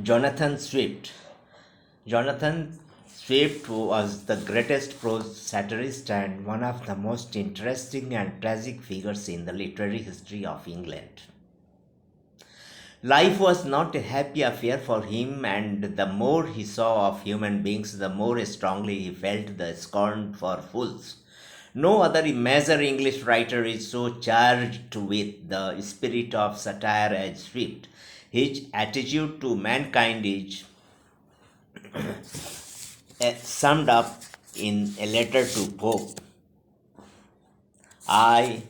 Jonathan Swift. Jonathan Swift was the greatest prose satirist and one of the most interesting and tragic figures in the literary history of England. Life was not a happy affair for him, and the more he saw of human beings, the more strongly he felt the scorn for fools. No other major English writer is so charged with the spirit of satire as Swift. His attitude to mankind is summed up in a letter to Pope. I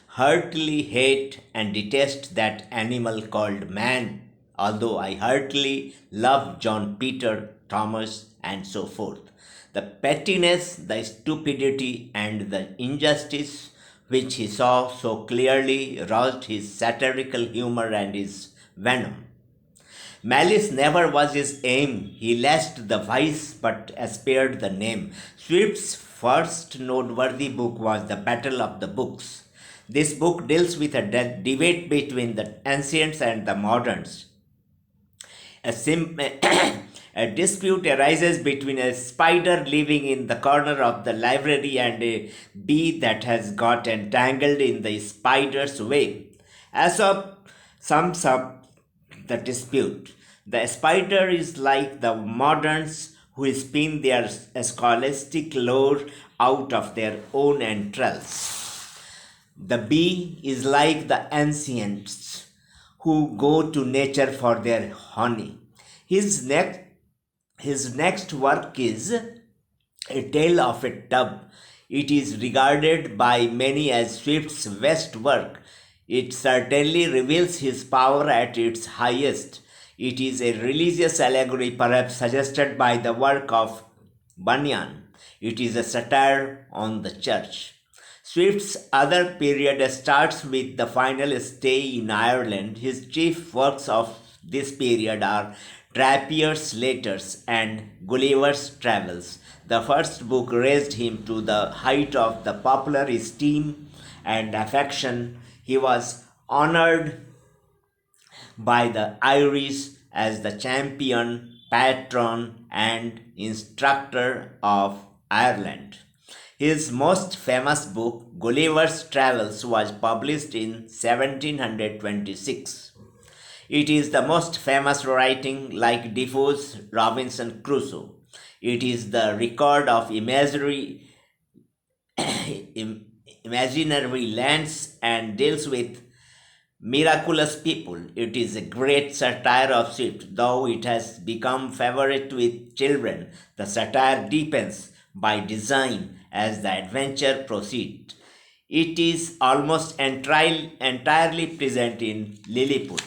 heartily hate and detest that animal called man, although I heartily love John Peter, Thomas, and so forth. The pettiness, the stupidity, and the injustice which he saw so clearly roused his satirical humor and his venom. Malice never was his aim. He laced the vice but spared the name. Swift's first noteworthy book was The Battle of the Books. This book deals with a debate between the ancients and the moderns. A, a dispute arises between a spider living in the corner of the library and a bee that has got entangled in the spider's web. Aesop sums up the dispute. The spider is like the moderns who spin their scholastic lore out of their own entrails. The bee is like the ancients who go to nature for their honey. His next, his next work is A Tale of a Tub. It is regarded by many as Swift's best work. It certainly reveals his power at its highest. It is a religious allegory, perhaps suggested by the work of Bunyan. It is a satire on the church. Swift's other period starts with the final stay in Ireland. His chief works of this period are Trapier's Letters and Gulliver's Travels. The first book raised him to the height of the popular esteem and affection. He was honored by the Irish as the champion, patron, and instructor of Ireland. His most famous book, Gulliver's Travels, was published in 1726. It is the most famous writing, like Defoe's Robinson Crusoe. It is the record of imaginary lands and deals with miraculous people. It is a great satire of Swift, though it has become favorite with children. The satire deepens by design as the adventure proceeds. It is almost entirely present in Lilliput.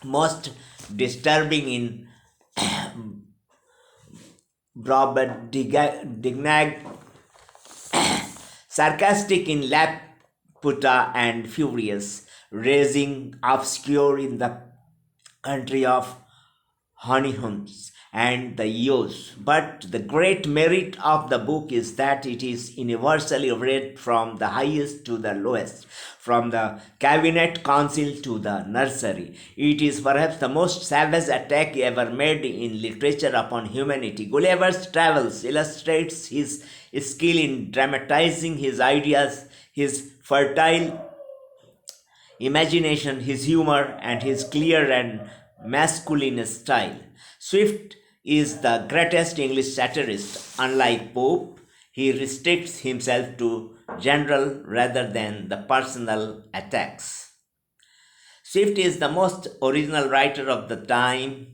Most disturbing in Brobdingnag, sarcastic in Laputa, and furious, raging obscure in the country of honeyhounds and the ewes. But the great merit of the book is that it is universally read from the highest to the lowest, from the cabinet council to the nursery. It is perhaps the most savage attack ever made in literature upon humanity. Gulliver's Travels illustrates his skill in dramatizing his ideas, his fertile imagination, his humor, and his clear and masculine style. Swift is the greatest English satirist. Unlike Pope, he restricts himself to general rather than the personal attacks. Swift is the most original writer of the time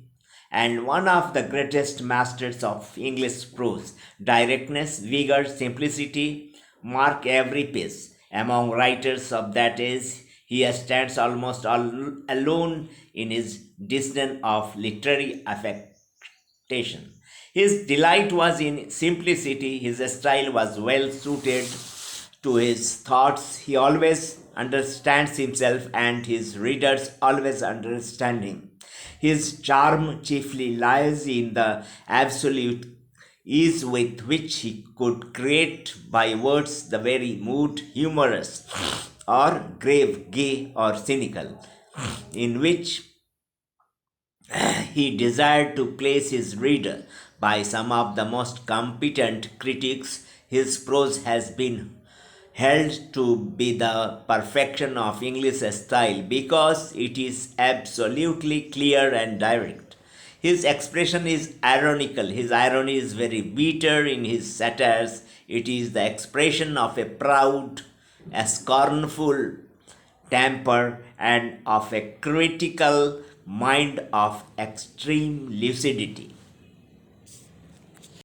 and one of the greatest masters of English prose. Directness, vigor, simplicity mark every page. Among writers of that age, he stands almost alone in his disdain of literary affectation. His delight was in simplicity, his style was well suited to his thoughts. He always understands himself, and his readers always understand him. His charm chiefly lies in the absolute ease with which he could create by words the very mood humorous or grave, gay, or cynical, in which he desired to place his reader. By some of the most competent critics, his prose has been held to be the perfection of English style because it is absolutely clear and direct. His expression is ironical. His irony is very bitter in his satires. It is the expression of a proud, a scornful temper, and of a critical mind of extreme lucidity.